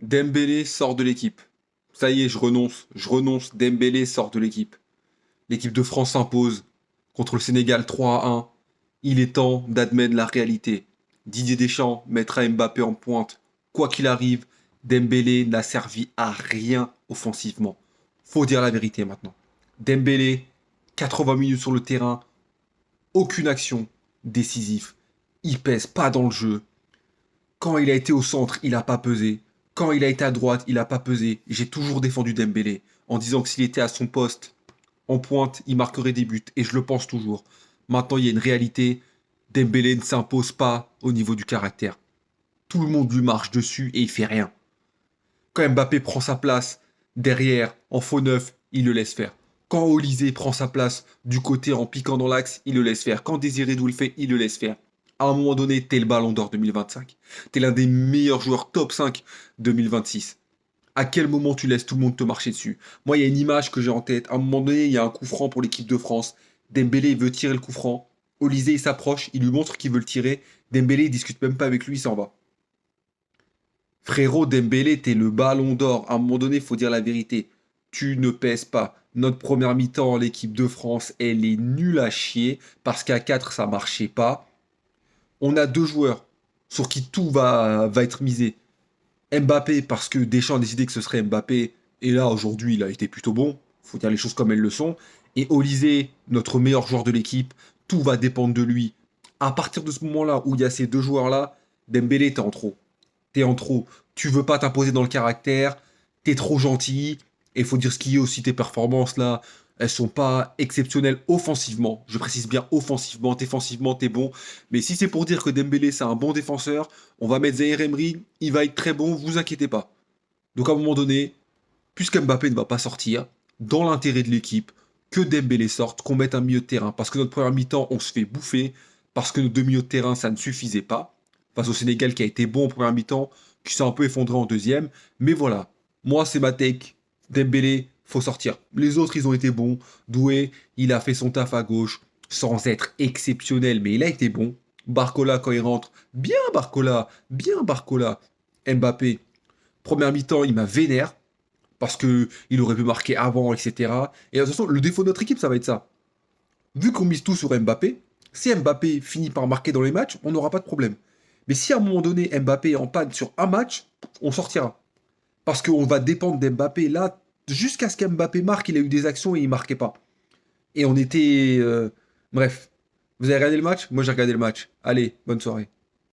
Dembélé sort de l'équipe. Ça y est, je renonce. Je renonce. Dembélé sort de l'équipe. L'équipe de France s'impose contre le Sénégal 3-1. Il est temps d'admettre la réalité. Didier Deschamps mettra Mbappé en pointe. Quoi qu'il arrive, Dembélé n'a servi à rien offensivement. Faut dire la vérité maintenant. Dembélé, 80 minutes sur le terrain, aucune action décisive. Il pèse pas dans le jeu. Quand il a été au centre, il n'a pas pesé. Quand il a été à droite, il n'a pas pesé. J'ai toujours défendu Dembélé en disant que s'il était à son poste, en pointe, il marquerait des buts. Et je le pense toujours. Maintenant, il y a une réalité. Dembélé ne s'impose pas au niveau du caractère. Tout le monde lui marche dessus et il fait rien. Quand Mbappé prend sa place derrière, en faux neuf, il le laisse faire. Quand Olysée prend sa place du côté en piquant dans l'axe, il le laisse faire. Quand Désiré Doué le fait, il le laisse faire. À un moment donné, t'es le Ballon d'Or 2025. T'es l'un des meilleurs joueurs top 5 2026. À quel moment tu laisses tout le monde te marcher dessus? Moi, il y a une image que j'ai en tête. À un moment donné, il y a un coup franc pour l'équipe de France. Dembélé il veut tirer le coup franc. Olysée il s'approche, il lui montre qu'il veut le tirer. Dembélé il discute même pas avec lui, il s'en va. Frérot, Dembélé, t'es le Ballon d'Or. À un moment donné, il faut dire la vérité. Tu ne pèses pas. Notre première mi-temps, l'équipe de France, elle est nulle à chier parce qu'à 4, ça marchait pas. On a deux joueurs sur qui tout va être misé. Mbappé, parce que Deschamps a décidé que ce serait Mbappé, et là, aujourd'hui, il a été plutôt bon. Faut dire les choses comme elles le sont. Et Olysée, notre meilleur joueur de l'équipe, tout va dépendre de lui. À partir de ce moment-là où il y a ces deux joueurs-là, Dembélé, t'es en trop. T'es en trop. Tu veux pas t'imposer dans le caractère, t'es trop gentil, et il faut dire ce qui est aussi, tes performances là, elles sont pas exceptionnelles offensivement. Je précise bien offensivement, défensivement, t'es bon. Mais si c'est pour dire que Dembélé c'est un bon défenseur, on va mettre Zaïre Emery, il va être très bon, vous inquiétez pas. Donc à un moment donné, puisque Mbappé ne va pas sortir, dans l'intérêt de l'équipe, que Dembélé sorte, qu'on mette un milieu de terrain. Parce que notre première mi-temps, on se fait bouffer, parce que nos deux milieux de terrain, ça ne suffisait pas. Face au Sénégal qui a été bon en première mi-temps, qui s'est un peu effondré en deuxième. Mais voilà, moi c'est ma take. Dembélé, faut sortir. Les autres, ils ont été bons. Doué, il a fait son taf à gauche, sans être exceptionnel, mais il a été bon. Barcola, quand il rentre, bien Barcola, bien Barcola. Mbappé, première mi-temps, il m'a vénère parce que il aurait pu marquer avant, etc. Et de toute façon, le défaut de notre équipe, ça va être ça. Vu qu'on mise tout sur Mbappé, si Mbappé finit par marquer dans les matchs, on n'aura pas de problème. Mais si à un moment donné, Mbappé est en panne sur un match, on sortira. Parce qu'on va dépendre d'Mbappé. Là, jusqu'à ce qu'Mbappé marque, il a eu des actions et il marquait pas. Et on était... Bref. Vous avez regardé le match? Moi, j'ai regardé le match. Allez, bonne soirée.